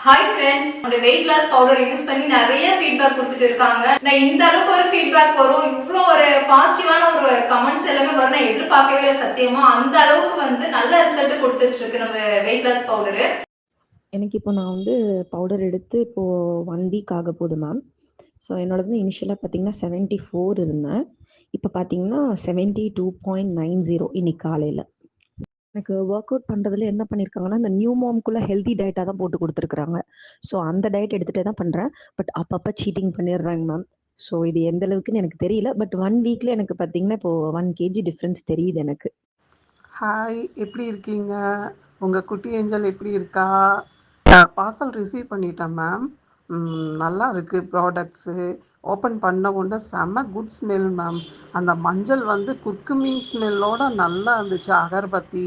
Hi friends, என்னோட wait loss powder use பண்ணி நிறைய ஃபீட்பேக் கொடுத்துட்டு இருக்காங்க. நான் இந்த அளவுக்கு ஒரு ஃபீட்பேக் வரும், இவ்வளோ ஒரு பாசிட்டிவான ஒரு கமெண்ட்ஸ் எல்லாமே வரும் நான் எதிர்பார்க்கவே இல்லை. சத்தியமா அந்த அளவுக்கு நல்ல ரிசல்ட் கொடுத்துட்டு இருக்கு நம்ம வெயிட் லாஸ் பவுடரு. எனக்கு இப்போ நான் பவுடர் எடுத்து இப்போது 1 வீக் ஆக போகுது மேம். ஸோ என்னோடது இனிஷியலாக பார்த்தீங்கன்னா 74 இருந்தேன். இப்போ பார்த்தீங்கன்னா 72.90 இன்னைக்கு காலையில். எனக்கு ஒர்க் அவுட் பண்ணுறதுல என்ன பண்ணியிருக்காங்கன்னா, இந்த நியூ மாம்குள்ளே ஹெல்தி டயட்டாக தான் போட்டு கொடுத்துருக்குறாங்க. ஸோ அந்த டயட் எடுத்துகிட்டே தான் பண்ணுறேன். பட் அப்பப்போ சீட்டிங் பண்ணிடுறாங்க மேம். ஸோ இது எந்த அளவுக்குன்னு எனக்கு தெரியல. பட் 1 வீக்கில் எனக்கு பார்த்தீங்கன்னா இப்போது 1 கேஜி டிஃப்ரென்ஸ் தெரியுது எனக்கு. ஹாய், எப்படி இருக்கீங்க? உங்கள் குட்டி ஏஞ்சல் எப்படி இருக்கா? பார்சல் ரிசீவ் பண்ணிட்டேன் மேம். நல்லா இருக்குது ப்ராடக்ட்ஸு. ஓப்பன் பண்ண உடனே செம்ம குட் ஸ்மெல் மேம். அந்த மஞ்சள் குர்குமின் ஸ்மெல்லோட நல்லா இருந்துச்சு. அகர்பத்தி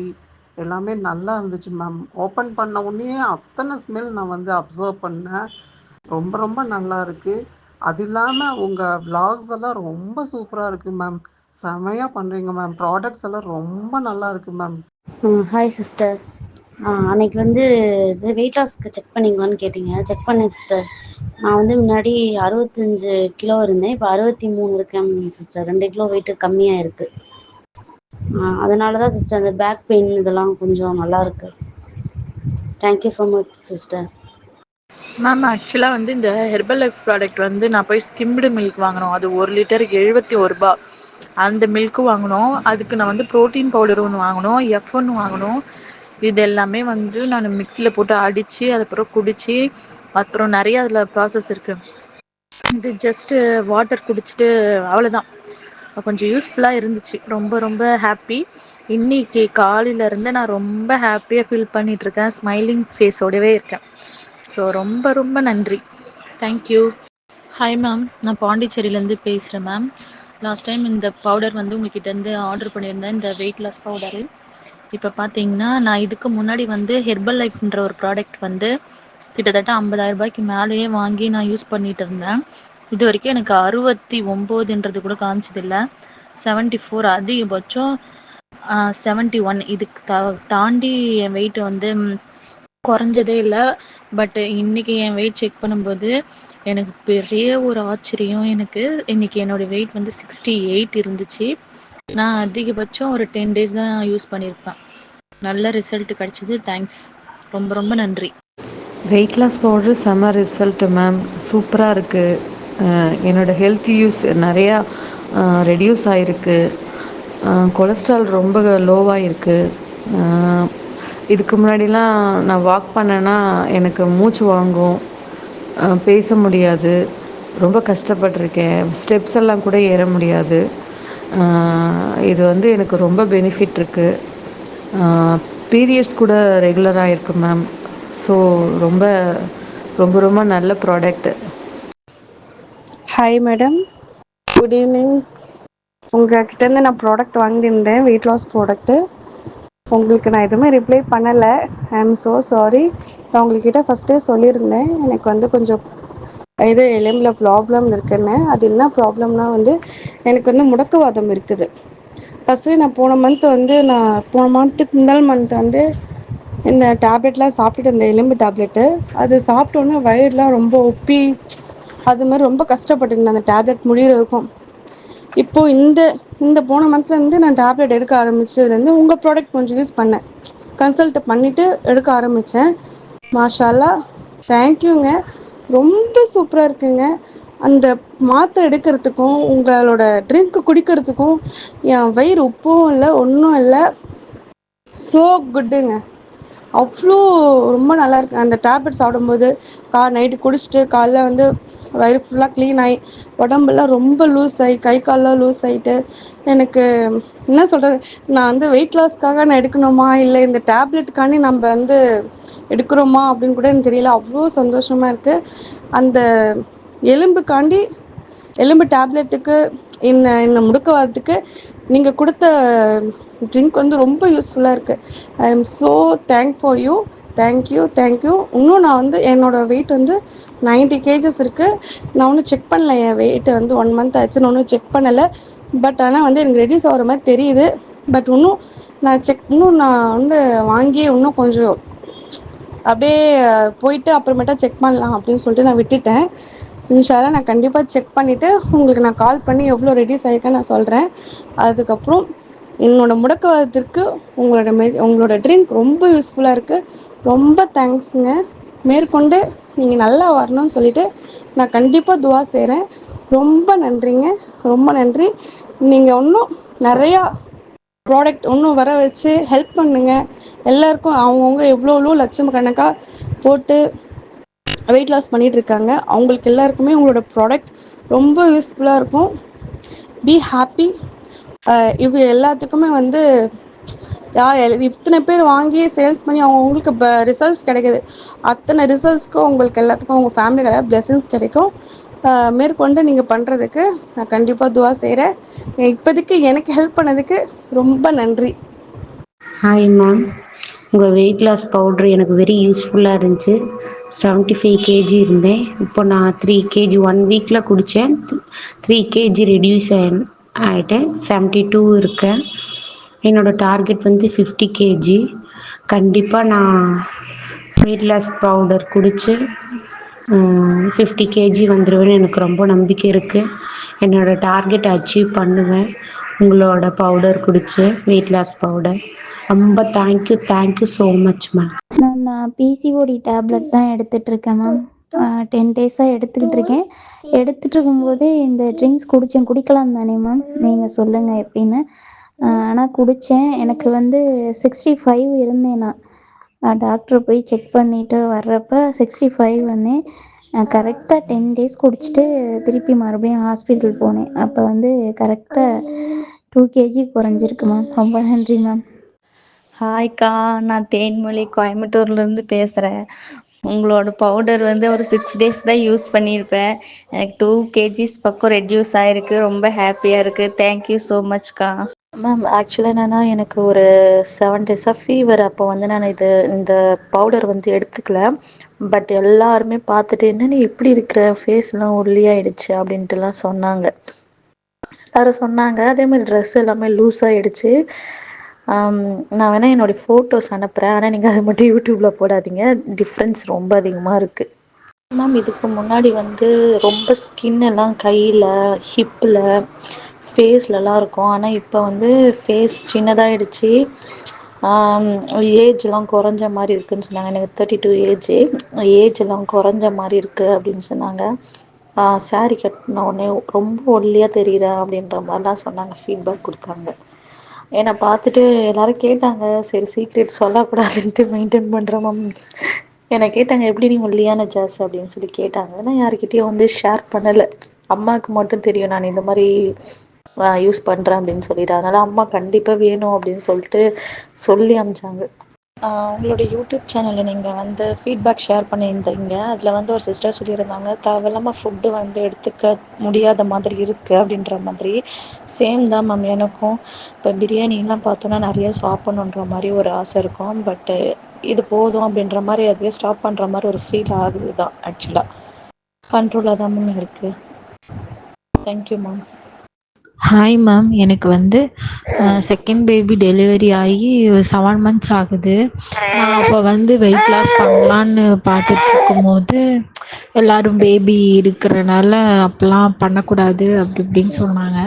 எல்லாமே நல்லா இருந்துச்சு மேம். ஓப்பன் பண்ண உடனே அத்தனை ஸ்மெல் நான் அப்சர்வ் பண்ணேன். ரொம்ப ரொம்ப நல்லா இருக்குது. அது இல்லாமல் உங்கள் விலாக்ஸ் எல்லாம் ரொம்ப சூப்பராக இருக்குது மேம். செமையாக பண்ணுறீங்க மேம். ப்ராடக்ட்ஸ் எல்லாம் ரொம்ப நல்லா இருக்குது மேம். Hi sister. அன்னைக்கு இது வெயிட் லாஸ்க்கு செக் பண்ணிங்களான்னு கேட்டிங்க. செக் பண்ணேன் சிஸ்டர். நான் முன்னாடி 65 கிலோ இருந்தேன். இப்போ 63 இருக்கேன் சிஸ்டர். 2 கிலோ வெயிட்டு கம்மியாக இருக்குது. அதனால தான் சிஸ்டர் அந்த பேக் பெயின் இதெல்லாம் கொஞ்சம் நல்லா இருக்கு. Thank you so much sister. Ma'am ஆக்சுவலாக இந்த ஹெர்பல் லைஃப் ப்ராடக்ட் நான் போய் ஸ்கிம்டு மில்க் வாங்கினோம். அது 1 லிட்டருக்கு 71 ரூபா. அந்த மில்க்கு வாங்கினோம். அதுக்கு நான் ப்ரோட்டீன் பவுடர் ஒன்று வாங்கினோம், F1 வாங்கினோம். இது எல்லாமே நான் மிக்சியில் போட்டு அடித்து அதுக்கப்புறம் குடித்து அப்புறம் நிறைய அதில் ப்ராசஸ் இருக்குது. இது ஜஸ்ட்டு வாட்டர் குடிச்சிட்டு அவ்வளோதான். கொஞ்சம் யூஸ்ஃபுல்லாக இருந்துச்சு. ரொம்ப ரொம்ப ஹாப்பி. இன்னைக்கு காலையிலேருந்து நான் ரொம்ப ஹாப்பியாக ஃபீல் பண்ணிகிட்ருக்கேன். ஸ்மைலிங் ஃபேஸோடவே இருக்கேன். ஸோ ரொம்ப ரொம்ப நன்றி. தேங்க்யூ. ஹாய் மேம், நான் பாண்டிச்சேரியிலேருந்து பேசுகிறேன் மேம். லாஸ்ட் டைம் இந்த பவுடர் உங்ககிட்டேருந்து ஆர்டர் பண்ணியிருந்தேன், இந்த வெயிட் லாஸ் பவுடரு. இப்போ பார்த்தீங்கன்னா நான் இதுக்கு முன்னாடி ஹெர்பல் லைஃப்ன்ற ஒரு ப்ராடக்ட் கிட்டத்தட்ட 50,000 ரூபாய்க்கு மேலேயே வாங்கி நான் யூஸ் பண்ணிகிட்டு இருந்தேன். இது வரைக்கும் எனக்கு 69ன்றது கூட காமிச்சதில்லை. 74 அதிகபட்சம் 71. இதுக்கு தாண்டி என் வெயிட் குறைஞ்சதே இல்லை. பட் இன்றைக்கி என் வெயிட் செக் பண்ணும்போது எனக்கு பெரிய ஒரு ஆச்சரியம். எனக்கு இன்றைக்கி என்னோடய வெயிட் 68 இருந்துச்சு. நான் அதிகபட்சம் ஒரு 10 டேஸ் தான் யூஸ் பண்ணியிருப்பேன். நல்ல ரிசல்ட் கிடச்சிது. தேங்க்ஸ், ரொம்ப ரொம்ப நன்றி. வெயிட் லாஸ் பவுடர் செம்ம ரிசல்ட்டு மேம். சூப்பராக இருக்குது. என்னோடய ஹெல்த் யூஸ் நிறையா ரெடியூஸ் ஆகிருக்கு. கொலஸ்ட்ரால் ரொம்ப லோவாக இருக்குது. இதுக்கு முன்னாடிலாம் நான் வாக் பண்ணேன்னா எனக்கு மூச்சு வாங்கும், பேச முடியாது, ரொம்ப கஷ்டப்பட்டிருக்கேன். ஸ்டெப்ஸ் எல்லாம் கூட ஏற முடியாது. இது எனக்கு ரொம்ப பெனிஃபிட் இருக்குது. பீரியட்ஸ் கூட ரெகுலராக இருக்குது மேம். ஸோ ரொம்ப ரொம்ப ரொம்ப நல்ல product. Hi madam, good evening. உங்கள்கிட்டேருந்து நான் ப்ராடக்ட் வாங்கியிருந்தேன், வெயிட் லாஸ் ப்ராடக்ட்டு. உங்களுக்கு நான் எதுவுமே ரிப்ளை பண்ணலை. ஐ ஆம் ஸோ சாரி. நான் உங்கள்கிட்ட ஃபஸ்ட்டே சொல்லியிருந்தேன் எனக்கு கொஞ்சம் எலும்பில் ப்ராப்ளம் இருக்குன்னு. அது என்ன ப்ராப்ளம்னா எனக்கு முடக்குவாதம் இருக்குது. ஃபஸ்ட்டு நான் போன மந்த்துக்கு முதல் மந்த் இந்த டேப்லெட்லாம் சாப்பிட்டுட்டு இருந்தேன், எலும்பு டேப்லெட்டு. அது சாப்பிட்டோன்னே வயிறுலாம் ரொம்ப உப்பி அது மாதிரி ரொம்ப கஷ்டப்பட்டுருந்தேன் அந்த டேப்லெட் முடிகிற இருக்கும். இப்போது இந்த போன மந்த்லேருந்து நான் டேப்லெட் எடுக்க ஆரம்பித்ததுலேருந்து உங்கள் ப்ராடக்ட் கொஞ்சம் யூஸ் பண்ணேன். கன்சல்ட் பண்ணிவிட்டு எடுக்க ஆரம்பித்தேன். மாஷா அல்லாஹ், தேங்க்யூங்க. ரொம்ப சூப்பராக இருக்குங்க. அந்த மாத்திரை எடுக்கிறதுக்கும் உங்களோட ட்ரிங்க் குடிக்கிறதுக்கும் என் வயிறு உப்பும் இல்லை, ஒன்றும் இல்லை. ஸோ குட்டுங்க. அவ்வளோ ரொம்ப நல்லாயிருக்கு. அந்த டேப்லெட் சாப்பிடும்போது நைட்டு குடிச்சிட்டு காலைல வயிறு ஃபுல்லாக க்ளீன் ஆகி உடம்பெல்லாம் ரொம்ப லூஸ் ஆகி கை காலெலாம் லூஸ் ஆகிட்டு எனக்கு என்ன சொல்கிறது, நான் வெயிட் லாஸ்க்காக நான் எடுக்கணுமா இல்லை இந்த டேப்லெட்டுக்காண்டி நம்ம எடுக்கிறோமா அப்படின்னு கூட எனக்கு தெரியல. அவ்வளோ சந்தோஷமாக இருக்குது. அந்த எலும்புக்காண்டி எலும்பு டேப்லெட்டுக்கு என்ன முடுக்குவாதத்துக்கு நீங்கள் கொடுத்த ட்ரிங்க் ரொம்ப யூஸ்ஃபுல்லாக இருக்குது. I am so thank for you. Thank you. இன்னும் நான் என்னோடய வெயிட் 90 கேஜஸ் இருக்குது. நான் ஒன்றும் செக் பண்ணல. என் வெயிட் 1 மந்த் ஆச்சு, நான் ஒன்றும் செக் பண்ணலை. பட் ஆனால் எனக்கு ரெடியூஸ் ஆகிற மாதிரி தெரியுது. பட் இன்னும் நான் வாங்கி இன்னும் கொஞ்சம் அப்படியே போயிட்டு அப்புறமேட்டா செக் பண்ணலாம் அப்படின்னு சொல்லிட்டு நான் விட்டுட்டேன். இன்ஷால்லா நான் கண்டிப்பாக செக் பண்ணிவிட்டு உங்களுக்கு நான் கால் பண்ணி எவ்வளோ ரெடியூஸ் ஆகிருக்கேன்னு நான் சொல்கிறேன். அதுக்கப்புறம் என்னோடய முடக்குவாதத்திற்கு உங்களோட ட்ரிங்க் ரொம்ப யூஸ்ஃபுல்லாக இருக்குது. ரொம்ப தேங்க்ஸுங்க. மேற்கொண்டு நீங்கள் நல்லா வரணும்னு சொல்லிட்டு நான் கண்டிப்பாக துவா செய்கிறேன். ரொம்ப நன்றிங்க, ரொம்ப நன்றி. நீங்கள் இன்னும் நிறையா ப்ராடக்ட் இன்னும் வர வச்சு ஹெல்ப் பண்ணுங்கள். எல்லாருக்கும் அவங்கவுங்க எவ்வளோ லட்சக்கணக்காக போட்டு வெயிட் லாஸ் பண்ணிகிட்ருக்காங்க. அவங்களுக்கு எல்லாருக்குமே உங்களோட ப்ராடக்ட் ரொம்ப யூஸ்ஃபுல்லாக இருக்கும். Be happy. இது எல்லாத்துக்குமே வந்து இத்தனை பேர் வாங்கி சேல்ஸ் பண்ணி அவங்களுக்கு ரிசல்ட்ஸ் கிடைக்குது. அத்தனை ரிசல்ட்ஸ்க்கும் உங்களுக்கு எல்லாத்துக்கும் உங்கள் ஃபேமிலியில் பிளெஸிங்ஸ் கிடைக்கும். மேற்கொண்டு நீங்கள் பண்ணுறதுக்கு நான் கண்டிப்பாக துவா செய்கிறேன். இப்போதைக்கு எனக்கு ஹெல்ப் பண்ணதுக்கு ரொம்ப நன்றி. ஹாய் மேம், உங்கள் வெயிட் லாஸ் பவுட்ரு எனக்கு வெரி யூஸ்ஃபுல்லாக இருந்துச்சு. 75 கேஜி இருந்தேன். இப்போ நான் 3 கேஜி 1 வீக்கில் குடித்தேன். 3 கேஜி ரெடியூஸ் ஆகிட்டேன். 72 இருக்கேன். என்னோடய டார்கெட் வந்து 50 கேஜி. கண்டிப்பாக நான் வெயிட் லாஸ் பவுடர் குடித்து 50 கேஜி வந்துடுவேன்னு எனக்கு ரொம்ப நம்பிக்கை இருக்குது. என்னோடய டார்கெட் அச்சீவ் பண்ணுவேன் உங்களோட பவுடர் குடித்து, வெயிட் லாஸ் பவுடர். ரொம்ப thank you so much ma'am. Ma'am நான் பிசிஓடி டேப்லெட் தான் எடுத்துகிட்ருக்கேன் மேம். 10 டேஸாக எடுத்துக்கிட்டு இருக்கேன். எடுத்துகிட்டு இருக்கும்போதே இந்த ட்ரிங்க்ஸ் குடிக்கலாம் தானே மேம்? நீங்கள் சொல்லுங்கள் எப்படின்னு. ஆனால் குடித்தேன். எனக்கு வந்து 65 இருந்தேன் நான். டாக்டரை போய் செக் பண்ணிவிட்டு வர்றப்போ 65 வந்தேன். கரெக்டாக 10 டேஸ் குடிச்சிட்டு திருப்பி மறுபடியும் ஹாஸ்பிட்டல் போனேன். அப்போ வந்து கரெக்டாக 2 கேஜி குறைஞ்சிருக்கு மேம். ரொம்ப நன்றி மேம். ஹாய்க்கா, நான் தேன்மொழி கோயம்புத்தூர்லேருந்து பேசுகிறேன். உங்களோட பவுடர் வந்து ஒரு 6 டேஸ் தான் யூஸ் பண்ணியிருப்பேன். எனக்கு 2 கேஜிஸ் பக்கம் ரெட்யூஸ் ஆகிருக்கு. ரொம்ப ஹாப்பியாக இருக்குது. Thank you so மச்க்கா. மேம் ஆக்சுவலாக என்னென்னா எனக்கு ஒரு 7 டேஸாக ஃபீவர். அப்போ வந்து நான் இந்த பவுடர் வந்து எடுத்துக்கல. பட் எல்லாருமே பார்த்துட்டு என்ன நீ இப்படி இருக்கிற, ஃபேஸ்லாம் ஒல்லியாயிடுச்சு அப்படின்ட்டுலாம் சொன்னாங்க. எல்லாரும் சொன்னாங்க. அதேமாதிரி ட்ரெஸ் எல்லாமே லூஸ் ஆகிடுச்சு. நான் வேணால் என்னுடைய ஃபோட்டோஸ் அனுப்புகிறேன். ஆனால் நீங்கள் அதை மட்டும் யூடியூப்பில் போடாதீங்க. டிஃப்ரென்ஸ் ரொம்ப அதிகமாக இருக்குது. மேம் இதுக்கு முன்னாடி வந்து ரொம்ப ஸ்கின் எல்லாம் கையில், ஹிப்பில், ஃபேஸ்லலாம் இருக்கும். ஆனால் இப்போ வந்து ஃபேஸ் சின்னதாகிடுச்சு. ஏஜ்லாம் குறைஞ்ச மாதிரி இருக்குதுன்னு சொன்னாங்க. எனக்கு 32 ஏஜ்லாம் குறைஞ்ச மாதிரி இருக்குது அப்படின்னு சொன்னாங்க. சாரீ கட்டின உடனே ரொம்ப ஒல்லியாக தெரியுறேன் அப்படின்ற மாதிரிலாம் சொன்னாங்க, ஃபீட்பேக் கொடுத்தாங்க. என்னை பார்த்துட்டு எல்லோரும் கேட்டாங்க. சரி சீக்ரெட் சொல்லக்கூடாதுன்ட்டு மெயின்டைன் பண்ணுறேன் மேம். என்னை கேட்டாங்க எப்படி நீ ஒல்லியான ஜாஸ் அப்படின்னு சொல்லி கேட்டாங்க. நான் யார்கிட்டயும் வந்து ஷேர் பண்ணலை. அம்மாவுக்கு மட்டும் தெரியும் நான் இந்த மாதிரி யூஸ் பண்ணுறேன் அப்படின்னு சொல்லிட்டு. அதனால் அம்மா கண்டிப்பாக வேணும் அப்படின்னு சொல்லிட்டு சொல்லி அனுப்பிச்சாங்க. உங்களோட யூடியூப் சேனலில் நீங்கள் வந்து ஃபீட்பேக் ஷேர் பண்ணியிருந்தீங்க. அதில் வந்து ஒரு சிஸ்டர் சொல்லியிருந்தாங்க, தேவையில்லாமல் ஃபுட்டு வந்து எடுத்துக்க முடியாத மாதிரி இருக்குது அப்படின்ற மாதிரி. சேம் தான் மேம் எனக்கும். இப்போ பிரியாணிலாம் பார்த்தோன்னா நிறைய சாப்பிட்ணுன்ற மாதிரி ஒரு ஆசை இருக்கும். பட்டு இது போதும் அப்படின்ற மாதிரி அதுவே ஸ்டாப் பண்ணுற மாதிரி ஒரு ஃபீல் ஆகுது தான். ஆக்சுவலாக கண்ட்ரோலாக தான் மேம் இருக்குது. Thank you ma'am. ஹாய் மேம், எனக்கு வந்து செகண்ட் பேபி டெலிவரி ஆகி 7 மந்த்ஸ் ஆகுது. நான் அப்போ வந்து வெயிட் லாஸ் பண்ணலான்னு பார்த்துட்டு இருக்கும்போது எல்லோரும் பேபி இருக்கிறனால அப்போல்லாம் பண்ணக்கூடாது அப்படி இப்படின்னு சொன்னாங்க.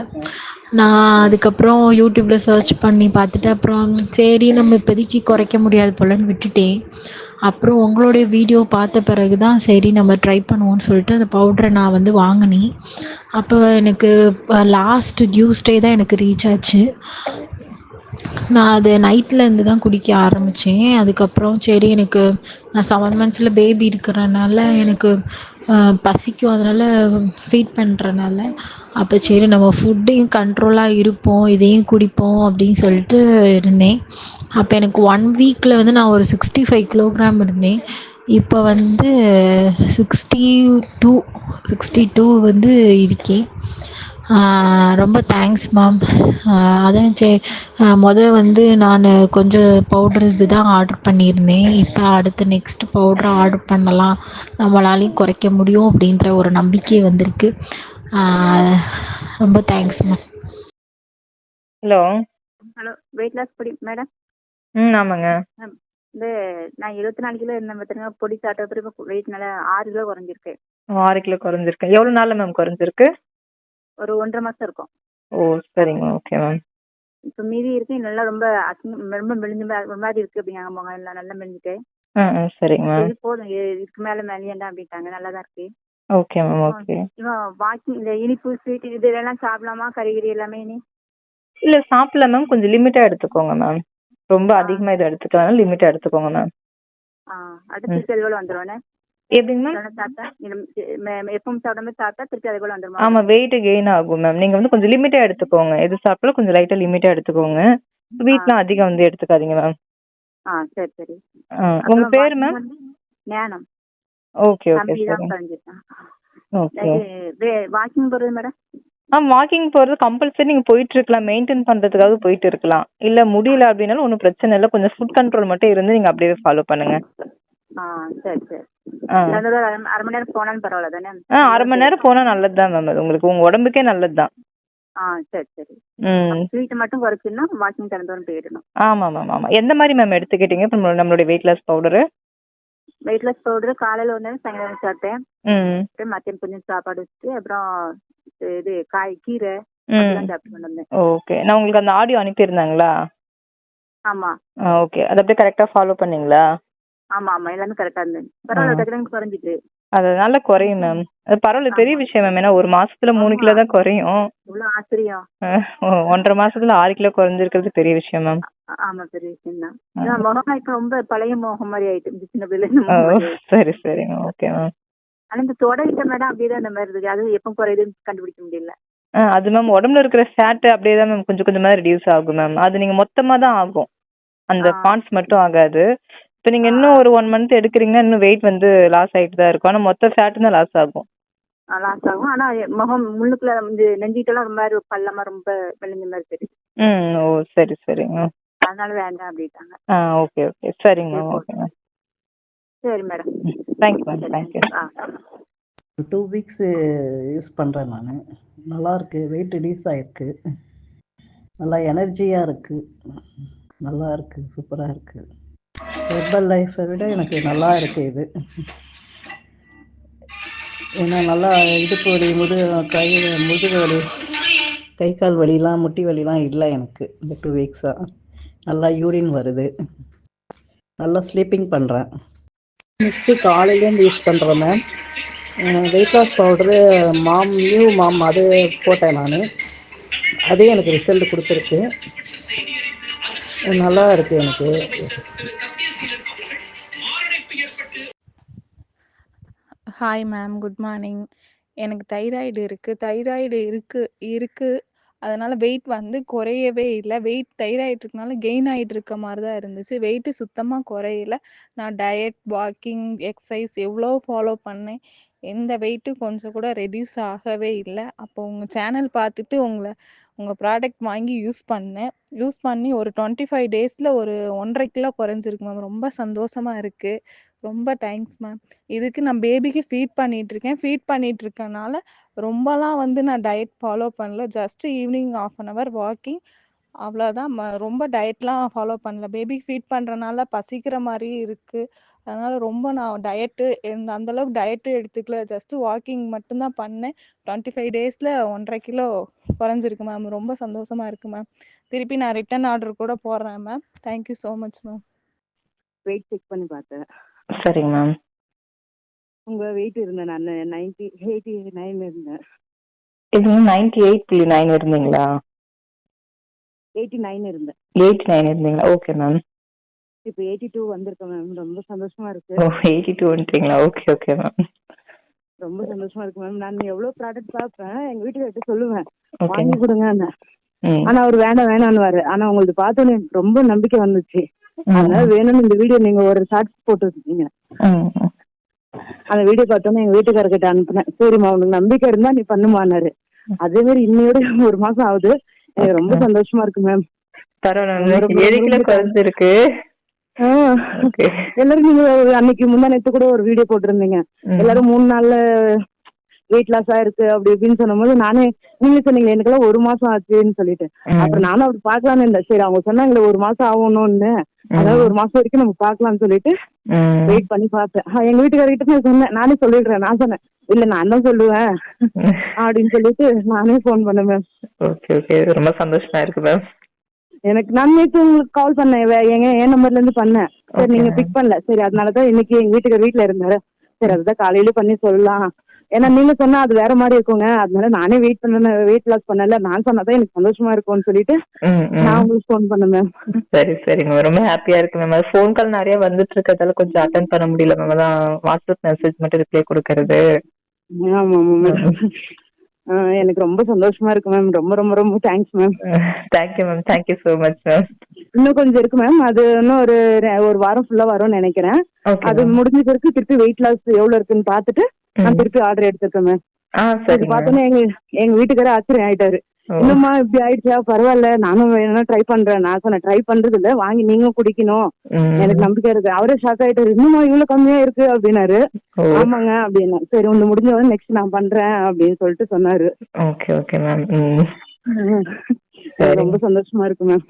நான் அதுக்கப்புறம் யூடியூப்பில் சர்ச் பண்ணி பார்த்துட்டு அப்புறம் சரி நம்ம இப்போதைக்கு குறைக்க முடியாது போலன்னு விட்டுட்டேன். அப்புறம் உங்களுடைய வீடியோ பார்த்த பிறகு தான் சரி நம்ம ட்ரை பண்ணுவோன்னு சொல்லிட்டு அந்த பவுட்ரை நான் வந்து வாங்கினேன். அப்போ எனக்கு லாஸ்ட் டியூஸ்டே தான் எனக்கு ரீச் ஆச்சு. நான் அது நைட்லேருந்து தான் குடிக்க ஆரம்பித்தேன். அதுக்கப்புறம் சரி எனக்கு நான் 7 மந்த்ஸில் பேபி இருக்கிறனால எனக்கு பசிக்கும், அதனால் ஃபீட் பண்ணுறனால அப்போ சரி நம்ம ஃபுட்டையும் கண்ட்ரோலாக இருப்போம், இதையும் குடிப்போம் அப்படின்னு சொல்லிட்டு இருந்தேன். அப்போ எனக்கு 1 வீக்கில் வந்து நான் ஒரு 65 கிலோகிராம் இருந்தேன். இப்போ வந்து 62 வந்து இருக்கேன். ரொம்ப தேங்க்ஸ் மேம். அதான் வந்து நான் கொஞ்சம் பவுட்ரு இது தான் ஆர்டர் பண்ணியிருந்தேன். இப்போ அடுத்து நெக்ஸ்ட்டு பவுட்ரு ஆர்டர் பண்ணலாம், நம்மளாலையும் குறைக்க முடியும் அப்படின்ற ஒரு நம்பிக்கை வந்திருக்கு. ரொம்ப thanks ma'am. Hello. Hello, weight loss madam. ஆமாங்க. இந்த நான் 74 கிலோ இருந்தேன் பார்த்துங்க. பொடி சாப்பிட்ட பிறகு வெயிட் நல்லா 6 கிலோ குறைஞ்சிருக்கேன். 6 கிலோ குறைஞ்சிருக்கு. எவ்வளோ நாளில் மேம் குறைஞ்சிருக்கு? ஒரு 1.5 மாசம் இருக்கும். ஓ சரிங்க, ஓகே மேம். இப்போ மீதி இருக்கு நல்லா ரொம்ப ரொம்ப மெலிஞ்ச ஒரு மாதிரி இருக்கு அப்படிங்க. அவங்க எல்லாம் நல்லா மெலிஞ்சிட்டு சரிங்க மேம். இது போதும் இதுக்கு மேல மெலியண்டா அப்படின்ட்டாங்க. நல்லா தான் இருக்கு. Okay ma'am, okay. இவன் வாக்கிங் இந்த இனிப்பு ஸ்வீட் இது எல்லாம் சாப்பிடலாமா? கறிகறி எல்லாமே இனி இல்லை சாப்பிடல மேம், கொஞ்சம் லிமிட்டாக எடுத்துக்கோங்க மேம். ரொம்ப அதிகமாக இதை எடுத்துக்கலாம், லிமிட்டாக எடுத்துக்கோங்க மேம். அடுத்து திருப்பி அது போல வந்துருவானே எப்படிங்க மேம்? சாப்பிட்டா எப்பவும் சாப்பிடாம சாப்பிட்டா திருப்பி அது போல வந்துருமா? ஆமாம், வெயிட் கெயின் ஆகும் மேம். நீங்கள் வந்து கொஞ்சம் லிமிட்டாக எடுத்துக்கோங்க. எது சாப்பிட்டாலும் கொஞ்சம் லைட்டாக லிமிட்டாக எடுத்துக்கோங்க. வீட்லாம் அதிகம் வந்து எடுத்துக்காதீங்க மேம். சரி சரி. உங்கள் பேர் மேம்? ஞானம். ஓகே ஓகே தம்பி தான் சரி. குறைஞ்சிருக்கான். ஓகே. வாக்கிங் போறது மேடம்? வாக்கிங் போகிறது கம்பல்சரி நீங்கள் போயிட்டு இருக்கலாம், மெயின்டைன் பண்ணுறதுக்காக போயிட்டு இருக்கலாம். இல்லை முடியல அப்படின்னாலும் ஒன்றும் பிரச்சனை இல்லை, கொஞ்சம் ஃபுட் கண்ட்ரோல் மட்டும் இருந்து நீங்கள் அப்படியே ஃபாலோ பண்ணுங்க. சரி சரி. அரை மணி நேரம் போனாலும் பரவாயில்ல தானே? அரை மணி நேரம் போனால் நல்லது தான் மேம். அது உங்களுக்கு உங்கள் உடம்புக்கே நல்லது தான். சரி சரி. ம் ஸ்வீட் மட்டும் குறைச்சுன்னா வாக்கிங் திறந்தோன்னு போயிடணும். ஆமாம் மேம், ஆமாம். எந்த மாதிரி மேம் எடுத்துக்கிட்டீங்க இப்போ நம்மளுடைய weight loss powder? Weight loss powder காலையில் ஒன்று சாயங்காலம் சாப்பிட்டேன். அப்புறம் மத்தியம் கொஞ்சம் சாப்பாடு வச்சுட்டு அப்புறம் இது கீரை அதெல்லாம் சாப்பிட்டு கொண்டு வந்தேன். ஓகே. நான் உங்களுக்கு அந்த ஆடியோ அனுப்பியிருந்தாங்களா? ஆமா ஓகே. அதை அப்படியே கரெக்டாக ஃபாலோ பண்ணீங்களா? ஆமா ஆமா எல்லாமே கரெக்டா இருந்தது. பரவாயில்ல, டக்குனு குறைஞ்சிட்டு. அது நல்லா குறையும் மேம். அது பரவாயில்ல, பெரிய விஷயம் மேம். ஏன்னா ஒரு மாசத்துல 3 கிலோ தான் குறையும். இவ்வளவு ஆச்சரியம். 1.5 மாசத்துல 6 கிலோ குறைஞ்சிருக்கிறது பெரிய விஷயம் மேம். ஆமா பெரிய விஷயம் தான். முகம் இப்ப ரொம்ப பழைய முகம் மாதிரி ஆயிட்டு சின்ன பிள்ளைல. சரி சரிங்க, ஓகே மேம். ஆனா இந்த தொடர்கிட்ட மேடம் அப்படியே இந்த மாதிரி இருக்கு. அது எப்ப குறையுதுன்னு கண்டுபிடிக்க முடியல. அது மேம் உடம்புல இருக்கிற ஃபேட் அப்படியே தான் மேம் கொஞ்சம் கொஞ்சமா ரெடியூஸ் ஆகும் மேம். அது நீங்க மொத்தமா தான் ஆகும், அந்த பார்ட்ஸ் மட்டும் ஆகாது. இப்போ நீங்க இன்னும் ஒரு 1 மந்த் எடுக்கிறீங்கன்னா இன்னும் வெயிட் வந்து லாஸ் ஆகிட்டு தான் இருக்கும். ஆனால் மொத்த ஃபேட்டு தான் லாஸ் ஆகும். லாஸ் ஆகும். ஆனா முகம் முன்னுக்குள்ள வந்து நெஞ்சிட்டெல்லாம் ரொம்ப மாதிரி பல்லமா ரொம்ப மெலிஞ்ச மாதிரி தெரியும். ஓ சரி சரிங்க. அதனால வேண்டாம் அப்படின்ட்டாங்க. ஓகே ஓகே சரிங்க மேம், ஓகே மேம். சரி madam, thank you ma'am, thank you. 2 weeks use பண்ணுறேன் நான். நல்லா இருக்கு, வெயிட் ரிடியூஸ் ஆயிருக்கு, நல்லா எனர்ஜியாக இருக்கு, நல்லா இருக்கு, சூப்பராக இருக்கு. ஹெர்பல் லைஃப்பை விட எனக்கு நல்லா இருக்கு இது. ஏன்னா நல்லா இடுப்பு வலி, முதுகு வலி, கை கால் வலிலாம், முட்டி வலிலாம் இல்லை எனக்கு. இந்த 2 வீக்ஸாக நல்லா யூரின் வருது, நல்லா ஸ்லீப்பிங் பண்ணுறேன். நெக்ஸ்ட்டு காலையிலேருந்து யூஸ் பண்ணுறேன் ma'am. Weight loss powder new mom அது போட்டேன் நான். அதே எனக்கு ரிசல்ட் கொடுத்துருக்கு, நல்லா இருக்குது எனக்கு. Hi ma'am, good morning. எனக்கு தைராய்டு இருக்குது. அதனால வெயிட் வந்து குறையவே இல்லை. வெயிட் தைராய்டு இருக்கனால கெயின் ஆகிட்டு இருக்க மாதிரி தான் இருந்துச்சு. வெயிட்டு சுத்தமாக குறையல. நான் டயட், வாக்கிங், எக்ஸசைஸ் எவ்வளோ ஃபாலோ பண்ணேன். எந்த வெயிட்டும் கொஞ்சம் கூட ரெடியூஸ் ஆகவே இல்லை. அப்போ உங்கள் சேனல் பார்த்துட்டு உங்கள் ப்ராடக்ட் வாங்கி யூஸ் பண்ணி ஒரு 25 டேஸில் ஒரு 1.5 கிலோ குறைஞ்சிருக்கு மேம். ரொம்ப சந்தோஷமாக இருக்குது. ரொம்ப தேங்க்ஸ் மேம். இதுக்கு நான் பேபிக்கு ஃபீட் பண்ணிகிட்ருக்கனால ரொம்பலாம் வந்து நான் டயட் ஃபாலோ பண்ணல. ஜஸ்ட் ஈவினிங் 1/2 hour வாக்கிங், அவ்வளோதான். ரொம்ப டயட்லாம் ஃபாலோ பண்ணல. பேபிக்கு ஃபீட் பண்ணுறனால பசிக்கிற மாதிரி இருக்குது. அதனால் ரொம்ப நான் அந்தளவுக்கு டயட்டு எடுத்துக்கல. ஜஸ்ட்டு வாக்கிங் மட்டும்தான் பண்ணேன். 25 டேஸில் 1.5 கிலோ குறைஞ்சிருக்கு மேம். ரொம்ப சந்தோஷமாக இருக்குது மேம். திருப்பி நான் ரிட்டன் ஆர்டர் கூட போடுறேன் ma'am. Thank you so much ma'am. Weight check பண்ணி பார்த்தேன். சரிங்க மேம். உங்க வெயிட் இருந்தேன் நான் 89 இருந்தேன். இது 98.9 இருந்தீங்களா? 89 இருந்தேன். 89 இருந்தீங்களா? Okay ma'am. இப்போ 82 வந்திருக்கேன் மேம். ரொம்ப சந்தோஷமா இருக்கு. 82 வந்துட்டீங்களா? Okay okay ma'am. ரொம்ப சந்தோஷமா இருக்கு மேம். நான் எவ்வளவு ப்ராடக்ட் பார்ப்பேன், எங்க வீட்டுக்கார்ட்ட சொல்லுவேன் வாங்கி கொடுங்க. ஆனா அவர் வேணான்னு. ஆனா உங்களுக்கு பார்த்தோன்னே எனக்கு ரொம்ப நம்பிக்கை வந்துச்சு. அதனால வேணும்னு இந்த வீடியோ நீங்க ஒரு ஷார்ட்ஸ் போட்டு வச்சுக்கீங்க. அந்த வீடியோ பார்த்தோன்னே எங்க வீட்டுக்காரர்கிட்ட அனுப்புனேன். சரிம்மா உனக்கு நம்பிக்கை இருந்தா நீ பண்ணுமான்னாரு. அதே மாதிரி இன்னையோட 1 மாசம் ஆகுது. எனக்கு ரொம்ப சந்தோஷமா இருக்கு மேம். எல்லாரும் நீங்க அன்னைக்கு முந்தா நேத்து கூட ஒரு வீடியோ போட்டிருந்தீங்க. எல்லாரும் 3 நாள்ல வெயிட் லாஸ் ஆயிருக்கு அப்படி இப்படின்னு சொன்னும் போது நானே நீங்க சொன்னீங்க எனக்கெல்லாம் 1 மாசம் ஆச்சுன்னு சொல்லிட்டு. அப்புறம் நானும் அப்படி பாக்கலான்னு இருந்தேன். சரி அவங்க சொன்னாங்களே 1 மாசம் ஆகணும்னு, அதாவது ஒரு மாசம் வரைக்கும் நம்ம பாக்கலாம்னு சொல்லிட்டு ம். வெயிட் பண்ணி பார்த்தேன். எங்க வீட்டுக்காரர்கிட்ட நான் சொன்னேன், நானே சொல்லிடுறேன். நான் சொன்னேன், இல்ல நான் தான் சொல்லுவேன் அப்படின்னு சொல்லிட்டு நானே போன் பண்ணேன் மேம். ஓகே ஓகே, ரொம்ப சந்தோஷமா இருக்கு மேம். எனக்கு நான் நேற்று உங்களுக்கு கால் பண்ணேன், என் நம்பர்ல இருந்து பண்ணேன். சரி நீங்க பிக் பண்ணல, சரி அதனாலதான் இன்னைக்கு எங்க வீட்டுக்கார வீட்டுல இருந்தாரு. சரி அதுதான் காலையில பண்ணி சொல்லலாம். ஏன்னா நீங்க சொன்னா அது வேற மாதிரி இருக்குங்க, அதனால நானே வெயிட் லாஸ் பண்ணல, நான் சொன்னாதான் எனக்கு சந்தோஷமா இருக்கும்னு சொல்லிட்டு நான் உங்களுக்கு போன் பண்ணேன் மேம். சரி சரிங்க மேம், ரொம்ப ஹாப்பியா இருக்கு மேம். அது ஃபோன் கால் நிறைய வந்துட்டு இருக்கிறதால கொஞ்சம் அட்டன் பண்ண முடியல மேம். அதான் வாட்ஸ்அப் மெசேஜ் மட்டும் ரிப்ளை கொடுக்கறது. ஆமா ஆமா மேம். எனக்கு ரொம்ப சந்தோஷமா இருக்கு மேம். ரொம்ப ரொம்ப ரொம்ப thanks ma'am. Thank you ma'am, thank you so much ma'am. இன்னும் கொஞ்சம் இருக்கு மேம். அது இன்னும் ஒரு வாரம் ஃபுல்லா வரும்னு நினைக்கிறேன். ஓகே அது மேம். முடிஞ்ச பிறகு திருப்பி வெயிட் லாஸ் எவ்வளவு இருக்குன்னு பார்த்துட்டு நான் திருப்பி ஆர்டர் எடுத்திருக்கேன் மேம். அது சரிங்க மேம். பார்த்தோன்னே எங்க வீட்டுக்காரர் ஆச்சரியம் ஆயிட்டாரு. ஓ. இன்னும்மா இப்படி ஆயிடுச்சா, பரவாயில்ல நானும் வேணா ட்ரை பண்றேன். நான் சொன்னேன் ட்ரை பண்றது இல்ல, வாங்கி நீங்களும் குடிக்கணும், எனக்கு நம்பிக்கை இருக்கு. அவரே ஷாக் ஆயிட்டாரு, இன்னுமா இவ்வளவு கம்மியா இருக்கு அப்படின்னாரு. ஓ. ஆமாங்க அப்படின்னா, சரி ஒண்ணு முடிஞ்சவங்க நெக்ஸ்ட் நான் பண்றேன் அப்படின்னு சொல்லிட்டு சொன்னாரு. Okay okay ma'am. ரொம்ப சந்தோஷமா இருக்கு மேம்.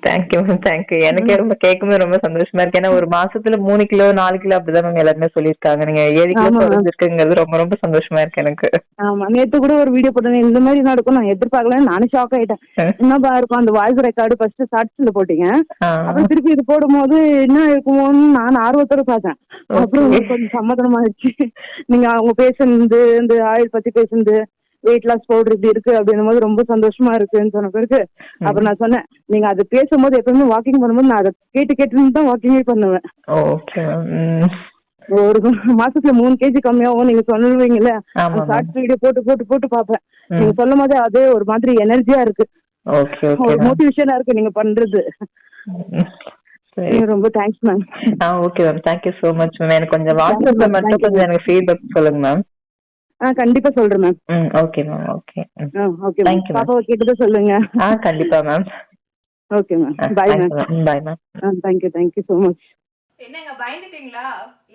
Thank you ma'am, thank you. எனக்கே ரொம்ப கேட்கும்போது ரொம்ப சந்தோஷமா இருக்கு. ஏன்னா ஒரு மாசத்துல 3 கிலோ 4 கிலோ அப்படிதான் மேம் எல்லாருமே சொல்லியிருக்காங்க. நீங்க 7 கிலோ ஆமா மேம். குறைஞ்சிருக்குங்கிறது ரொம்ப ரொம்ப சந்தோஷமா இருக்கு எனக்கு. ஆமா, நேத்து கூட ஒரு வீடியோ போட்டேன், இந்த மாதிரி நடக்கும் நான் எதிர்பார்க்கல, நானும் ஷாக் ஆயிட்டேன். என்னப்பா இருக்கும் அந்த வாய்ஸ் ரெக்கார்டு ஃபர்ஸ்ட் ஷார்ட்ஸ்ல போட்டீங்க, அப்புறம் திருப்பி இது போடும்போது என்ன இருக்குமோன்னு நான் ஆர்வத்தோட பார்த்தேன். அப்புறம் உங்களுக்கு கொஞ்சம் சம்மதமாயிடுச்சு. நீங்க அவங்க பேசுனது, இந்த ஆயில் பத்தி பேசுனது, வெயிட் லாஸ் பவுடர் இப்படி இருக்கு அப்படின்னும் போது ரொம்ப சந்தோஷமா இருக்குன்னு சொன்ன பிறகு அப்புறம் நான் சொன்னேன், நீங்க அது பேசும்போது எப்பவுமே வாக்கிங் பண்ணும்போது நான் அதை கேட்டு தான் வாக்கிங்கே பண்ணுவேன். Okay ma'am. ஒரு மாசத்துல 3 கேஜி கம்மியாகும் நீங்க சொல்லுவீங்கல்ல, அந்த ஷார்ட்ஸ் வீடியோ போட்டு போட்டு போட்டு பாப்பேன். நீங்க சொல்லும் போதே அதே ஒரு மாதிரி எனர்ஜியா இருக்கு, ஓகே ஓகே ஒரு மோட்டிவேஷனா இருக்கு நீங்க பண்றது. ரொம்ப thanks ma'am. Okay ma'am, thank you so much ma'am. எனக்கு கொஞ்சம் வாட்ஸ்அப்ல மட்டும் கொஞ்சம் எனக்கு ஃபீட்பேக் சொல்லுங்க மேம். கண்டிப்பா சொல்றேன் ma'am. Okay ma'am, okay. Okay ma'am, பாப்பாவை கேட்டதை சொல்லுங்க. கண்டிப்பா ma'am. Okay ma'am, by ma'am. By ma'am. Thank you so much. என்னங்க பயந்துட்டீங்களா?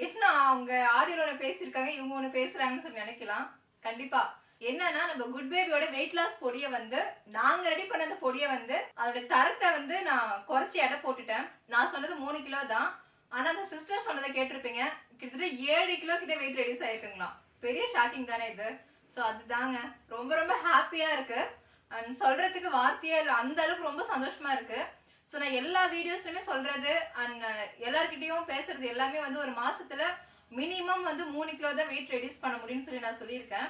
என்ன அவங்க ஆடியோல ஒன்று பேசியிருக்காங்க, இவங்க ஒன்று பேசுறாங்கன்னு சொல்லி நினைக்கலாம். கண்டிப்பா என்னன்னா, நம்ம குட் பேபியோட வெயிட் லாஸ் பொடியை வந்து நாங்க ரெடி பண்ண அந்த பொடியை வந்து அதோட தரத்தை வந்து நான் குறைச்சி எடை போட்டுட்டேன். நான் சொன்னது 3 கிலோ தான். ஆனா அந்த சிஸ்டர் சொன்னதை கேட்டிருப்பீங்க, கிட்டத்தட்ட 7 கிலோ கிட்ட வெயிட் ரெடியூஸ் ஆயிருக்குங்களா. பெரிய ஷாக்கிங் தானே இது. ஸோ அதுதாங்க ரொம்ப ரொம்ப ஹாப்பியா இருக்கு. அண்ட் சொல்றதுக்கு வார்த்தையே இல்லை, அந்த அளவுக்கு ரொம்ப சந்தோஷமா இருக்கு. ஸோ நான் எல்லா வீடியோஸ்லையுமே சொல்றது அண்ட் எல்லார்கிட்டையும் பேசுறது எல்லாமே வந்து ஒரு மாசத்துல மினிமம் வந்து 3 கிலோ தான் வெயிட் ரெடியூஸ் பண்ண முடியும்னு சொல்லி நான் சொல்லியிருக்கேன்.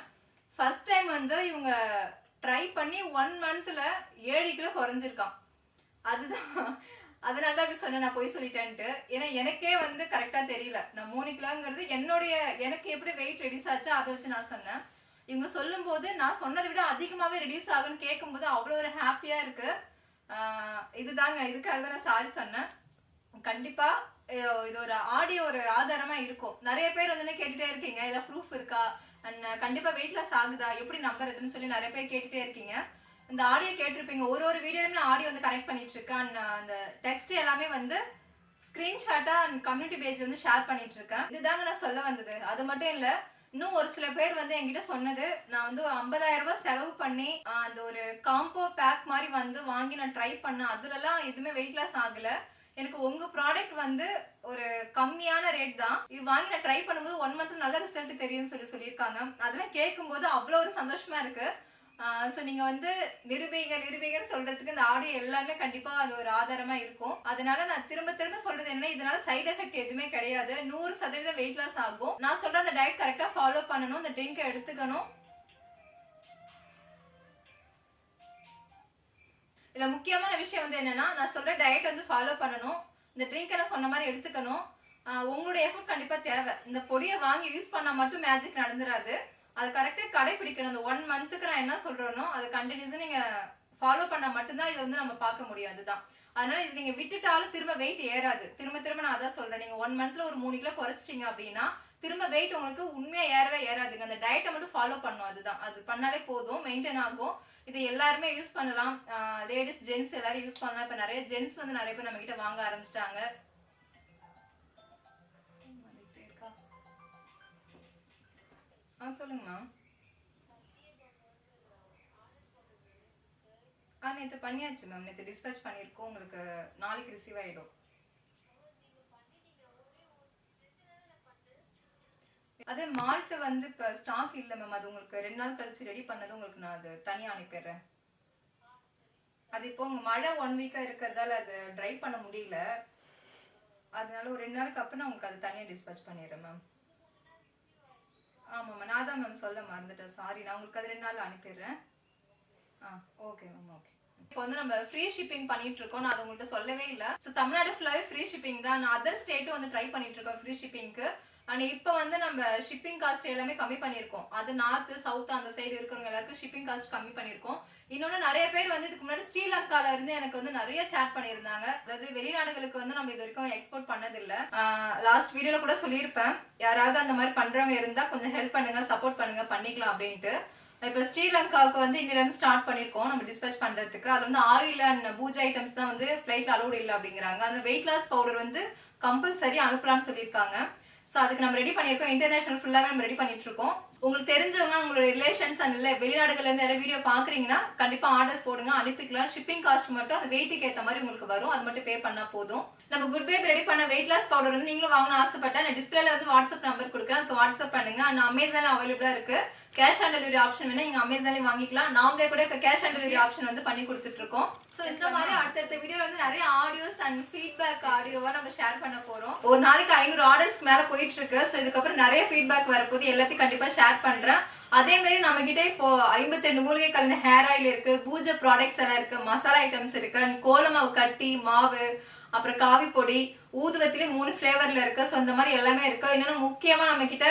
ஃபர்ஸ்ட் டைம் வந்து இவங்க ட்ரை பண்ணி 1 மந்த்ல 7 கிலோ குறைஞ்சிருக்கான். அதுதான் அதனால தான் அப்படி சொன்னேன், நான் போய் சொல்லிட்டேன்ட்டு. ஏன்னா எனக்கே வந்து கரெக்டா தெரியல. நான் 3 கிலோங்கிறது எனக்கு எப்படி வெயிட் ரெடியூஸ் ஆச்சோ அதை வச்சு நான் சொன்னேன். இவங்க சொல்லும் போது நான் சொன்னதை விட அதிகமாவே ரெடியூஸ் ஆகுன்னு கேட்கும்போது அவ்வளோ ஒரு ஹாப்பியா இருக்கு. இதுதாங்க, இதுக்காக தான் நான் சாரி சொன்னேன். கண்டிப்பா இது ஒரு ஆடியோ ஒரு ஆதாரமா இருக்கும். நிறைய பேர் வந்து கேட்டுட்டே இருக்கீங்க, ஏதாவது ப்ரூஃப் இருக்கா அண்ட் கண்டிப்பா வெயிட் லாஸ் ஆகுதா, எப்படி நம்புறதுன்னு சொல்லி நிறைய பேர் கேட்டுட்டே இருக்கீங்க. இந்த ஆடியோ கேட்டிருப்பீங்க, ஒரு வீடியோலையும் நான் ஆடியோ வந்து கனெக்ட் பண்ணிட்டு இருக்கேன். அண்ட் அந்த டெக்ஸ்ட் எல்லாமே வந்து ஸ்கிரீன்ஷாட்டா அண்ட் கம்யூனிட்டி பேஜ் வந்து ஷேர் பண்ணிட்டு இருக்கேன். இதுதாங்க நான் சொல்ல வந்தது. அது மட்டும் இல்ல, இன்னும் ஒரு சில பேர் வந்து என்கிட்ட சொன்னது, நான் வந்து 50,000 ரூபாய் செலவு பண்ணி அந்த ஒரு காம்போ பேக் மாதிரி வந்து வாங்கி நான் ட்ரை பண்ணேன், அதுலலாம் எதுவுமே வெயிட் லாஸ் ஆகல. எனக்கு உங்க ப்ராடக்ட் வந்து ஒரு கம்மியான ரேட் தான், இது வாங்கி நான் ட்ரை பண்ணும்போது 1 மந்த்ல நல்ல ரிசல்ட் தெரியும்னு சொல்லியிருக்காங்க. அதெல்லாம் கேட்கும்போது அவ்வளோ ஒரு சந்தோஷமா இருக்கு. ஸோ நீங்க வந்து நிரூபிங்கன்னு சொல்றதுக்கு இந்த ஆடியோ எல்லாமே கண்டிப்பா அது ஒரு ஆதாரமா இருக்கும். அதனால நான் திரும்ப திரும்ப சொல்றது என்ன, இதனால சைடு எஃபெக்ட் எதுவுமே கிடையாது. 100% வெயிட் லாஸ் ஆகும். நான் சொல்ற அந்த டயட் கரெக்டா ஃபாலோ பண்ணணும், இந்த ட்ரிங்க் எடுத்துக்கணும். இதுல முக்கியமான விஷயம் வந்து என்னன்னா, நான் சொல்ற டயட் வந்து ஃபாலோ பண்ணணும், இந்த ட்ரிங்க் நான் சொன்ன மாதிரி எடுத்துக்கணும். உங்களுடைய எஃபர்ட் கண்டிப்பா தேவை. இந்த பொடியை வாங்கி யூஸ் பண்ணா மட்டும் மேஜிக் நடந்துராது. அது கரெக்டா கடைபிடிக்கணும். அந்த 1 மந்த்துக்கு நான் என்ன சொல்றேனோ அது கண்டினியூஸா நீங்க ஃபாலோ பண்ணா மட்டும்தான் இதை வந்து நம்ம பார்க்க முடியும். அதுதான். அதனால இது நீங்க விட்டுட்டாலும் திரும்ப வெயிட் ஏறாது. திரும்ப நான் அதான் சொல்றேன், நீங்க 1 மந்த்ல ஒரு 3 கிலோ குறைச்சிட்டீங்க அப்படின்னா திரும்ப வெயிட் உங்களுக்கு உண்மையா ஏறவே ஏறாதுங்க. அந்த டயட்டை மட்டும் ஃபாலோ பண்ணும், அதுதான். அது பண்ணாலே போதும், மெயின்டைன் ஆகும். இது எல்லாருமே யூஸ் பண்ணலாம், லேடிஸ் ஜென்ட்ஸ் எல்லாரும் யூஸ் பண்ணலாம். இப்ப நிறைய ஜென்ட்ஸ் வந்து நிறைய பேர் நம்ம கிட்ட வாங்க ஆரம்பிச்சிட்டாங்க. சொல்லுங்கண்ணா. நேற்று பண்ணியாச்சு மேம், நேற்று டிஸ்பேச் பண்ணியிருக்கோம், உங்களுக்கு நாளைக்கு ரிசீவ் ஆகிடும். அதே மால்ட் வந்து இப்போ ஸ்டாக் இல்லை மேம். அது உங்களுக்கு 2 நாள் கழிச்சு ரெடி பண்ணது உங்களுக்கு நான் அது தனியாக அனுப்பிடுறேன். அது இப்போ உங்க மழை 1 வீக்கா இருக்கிறதால அது ட்ரை பண்ண முடியல. அதனால ஒரு 2 நாளுக்கு அப்புறம் நான் உங்களுக்கு அது தனியாக டிஸ்பேச் பண்ணிடுறேன் மேம். ஆமாம் மேம், நான் தான் மேம் சொல்ல மறந்துட்டேன், சாரி. நான் உங்களுக்கு அது 2 நாள் அனுப்பிடுறேன். Okay ma'am, okay. இப்போ வந்து நம்ம ஃப்ரீ ஷிப்பிங் பண்ணிட்டு இருக்கோம். நான் அது உங்கள்கிட்ட சொல்லவே இல்லை. ஸோ தமிழ்நாடு ஃபுல்லாகவே ஃப்ரீ ஷிப்பிங் தான். நான் அதர் ஸ்டேட்டும் வந்து ட்ரை பண்ணிட்டு இருக்கோம் ஃப்ரீ ஷிப்பிங்க்கு. ஆனால் இப்போ வந்து நம்ம ஷிப்பிங் காஸ்ட் எல்லாமே கம்மி பண்ணியிருக்கோம். அது நார்த்து சவுத்து அந்த சைடு இருக்கிறவங்க எல்லாருக்கும் ஷிப்பிங் காஸ்ட் கம்மி பண்ணியிருக்கோம். இன்னொன்று நிறைய பேர் வந்து இதுக்கு முன்னாடி ஸ்ரீலங்கால இருந்து எனக்கு வந்து நிறைய சேட் பண்ணியிருந்தாங்க. அதாவது வெளிநாடுகளுக்கு வந்து நம்ம இது வரைக்கும் எக்ஸ்போர்ட் பண்ணதில்லை. லாஸ்ட் வீடியோவில் கூட சொல்லியிருப்பேன், யாராவது அந்த மாதிரி பண்ணுறவங்க இருந்தால் கொஞ்சம் ஹெல்ப் பண்ணுங்க, சப்போர்ட் பண்ணுங்க, பண்ணிக்கலாம் அப்படின்ட்டு. இப்போ ஸ்ரீலங்காவுக்கு வந்து இந்தியிலேருந்து ஸ்டார்ட் பண்ணியிருக்கோம் நம்ம டிஸ்பேச் பண்ணுறதுக்கு. அது வந்து ஆயில் அண்ட் பூஜை ஐட்டம்ஸ் தான் வந்து ஃப்ளைட்டில் அலோடு இல்லை அப்படிங்கிறாங்க. அந்த வெயிட் லாஸ் பவுடர் வந்து கம்பல்சரி அனுப்பலான்னு சொல்லியிருக்காங்க. ஸோ அதுக்கு நம்ம ரெடி பண்ணியிருக்கோம். இன்டர்நேஷனல் ஃபுல்லாகவே நம்ம ரெடி பண்ணிட்டு இருக்கோம். உங்களுக்கு தெரிஞ்சவங்க உங்களோட ரிலேஷன்ஸ் அண்ட் இல்லை வெளிநாடுகள்லேருந்து யாராவது வீடியோ பார்க்குறீங்கன்னா கண்டிப்பாக ஆர்டர் போடுங்க, அனுப்பிக்கலாம். ஷிப்பிங் காஸ்ட் மட்டும் அந்த வெயிட்டுக்கு ஏற்ற மாதிரி உங்களுக்கு வரும், அது மட்டும் பே பண்ணால் போதும். நம்ம குட் பேபி ரெடி பண்ண வெயிட் லாஸ் பவுடர் வந்து நீங்களும் வாங்கணும்னு ஆசைப்பட்டேன். நான் டிஸ்பிளேல வந்து வாட்ஸ்அப் நம்பர் கொடுக்குறேன், அதுக்கு வாட்ஸ்அப் பண்ணுங்க. அண்ட் அமேசானில் அவைலபிளாக இருக்கு. கேஷ் ஆன் டெலிவரி ஆப்ஷன் வேணா இங்கே அமேசான்லேயே வாங்கிக்கலாம். நாமளே கூட இப்போ கேஷ் ஆன் டெலிவரி ஆப்ஷன் வந்து பண்ணி கொடுத்துட்டு இருக்கோம். ஸோ இந்த மாதிரி அடுத்தடுத்த வீடியோவில் வந்து நிறைய ஆடியோஸ் அண்ட் ஃபீட்பேக் ஆடியோவாக நம்ம ஷேர் பண்ண போகிறோம். ஒரு நாளைக்கு 500 ஆர்டர்ஸ்க்கு மேலே போயிட்டு இருக்கு. ஸோ இதுக்கப்புறம் நிறைய ஃபீட்பேக் வரப்போது, எல்லாத்தையும் கண்டிப்பாக ஷேர் பண்ணுறேன். அதே மாதிரி நம்ம கிட்ட இப்போ 52 மூலிகை கலந்த ஹேர் ஆயில் இருக்கு, பூஜை ப்ராடக்ட்ஸ் எல்லாம் இருக்கு, மசாலா ஐட்டம்ஸ் இருக்கு, கோலமாவு கட்டி மாவு, அப்புறம் காவி பொடி, ஊதுவத்திலே 3 ஃபிளேவர்ல இருக்கு. ஸோ இந்த மாதிரி எல்லாமே இருக்கு. இன்னொன்று முக்கியமா நம்ம கிட்ட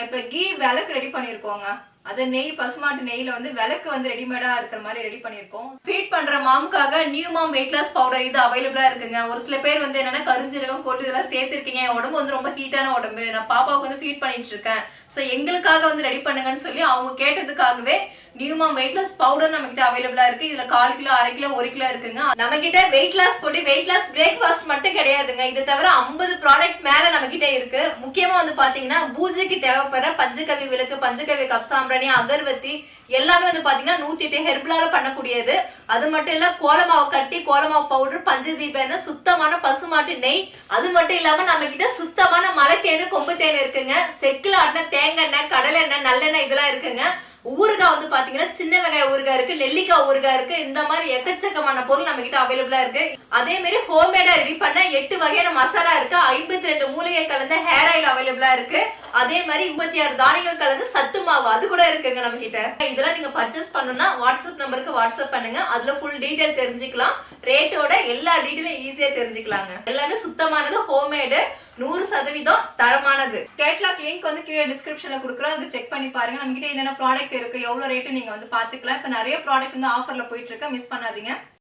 இப்போ கீ விளக்கு ரெடி பண்ணியிருக்கோங்க. அது நெய், பசுமாட்டு நெய்ல வந்து விளக்கு வந்து ரெடிமேடா இருக்கிற மாதிரி ரெடி பண்ணியிருக்கோம். ஃபீட் பண்ற மாமுக்காக new mom weight loss powder இது அவைலபிளா இருக்குங்க. ஒரு சில பேர் வந்து என்னன்னா கரிஞ்சீரகம், கொள்ளு இதெல்லாம் சேர்த்திருக்கீங்க, என் உடம்பு வந்து ரொம்ப ஹீட்டான உடம்பு, நான் பாப்பாவுக்கு வந்து ஃபீட் பண்ணிட்டு இருக்கேன், ஸோ எங்களுக்காக வந்து ரெடி பண்ணுங்கன்னு சொல்லி அவங்க கேட்டதுக்காகவே new mom weight loss powder நம்ம கிட்ட அவைலபிளா இருக்கு. இதுல 1/4 கிலோ, 1/2 கிலோ, 1 கிலோ இருக்குங்க. நம்ம கிட்ட வெயிட் லாஸ் பொடி, வெயிட் லாஸ் பிரேக்ஃபாஸ்ட் மட்டும் கிடையாதுங்க. இது தவிர 50 ப்ராடக்ட் மேல நம்ம கிட்ட இருக்கு. முக்கியமா வந்து பாத்தீங்கன்னா பூஜைக்கு தேவைப்படுற பஞ்சகவி விளக்கு, பஞ்சகவி கப்சாம்பிராணி, அகர்வத்தி எல்லாமே வந்து பாத்தீங்கன்னா 108 ஹெர்பலால பண்ணக்கூடியது. அது மட்டும் இல்ல கோலமாவு கட்டி, கோலமாவு பவுடர், பஞ்சதீபம், சுத்தமான பசுமாட்டு நெய், அது மட்டும் இல்லாம நம்ம கிட்ட சுத்தமான மலை தேனு, கொம்பு தேன் இருக்குங்க. செக்குல ஆட்டின தேங்காய் எண்ணெய், கடலை எண்ணெய், நல்லெண்ணெய் இதெல்லாம் இருக்குங்க. ஊறுகாய் வந்து பாத்தீங்கன்னா சின்ன வெங்காய ஊறுகாய் இருக்கு, நெல்லிக்காய் ஊறுகாய் இருக்கு. இந்த மாதிரி எக்கச்சக்கமான பொருள் நம்ம கிட்ட அவைலபிளா இருக்கு. அதே மாதிரி ஹோம்மேடா ரெடி பண்ண 8 வகையான மசாலா இருக்கு. 52 மூலிகை கலந்த ஹேர் ஆயில் அவைலபிளா இருக்கு. அதே மாதிரி 26 தானியங்கள் கலந்த சத்து மாவு அது கூட இருக்குங்க நம்ம கிட்ட. இதெல்லாம் நீங்க பர்ச்சேஸ் பண்ணணும்னா வாட்ஸ்அப் நம்பருக்கு வாட்ஸ்அப் பண்ணுங்க, அதுல ஃபுல் டீடைல் தெரிஞ்சுக்கலாம். ரேட்டோட எல்லா டீடைலும் ஈஸியா தெரிஞ்சுக்கலாங்க. எல்லாமே சுத்தமானது, ஹோம்மேடு, 100% தரமானது. கேட்லாக் லிங்க் வந்து கீழே டிஸ்கிரிப்ஷன்ல கொடுக்குறோம், அது செக் பண்ணி பாருங்க. நம்ம கிட்ட என்னென்ன ப்ராடக்ட் இருக்கு, எவ்வளவு ரேட்டு நீங்க வந்து பாத்துக்கலாம். இப்ப நிறைய ப்ராடக்ட் வந்து ஆஃபர்ல போயிட்டு இருக்கு, மிஸ் பண்ணாதீங்க.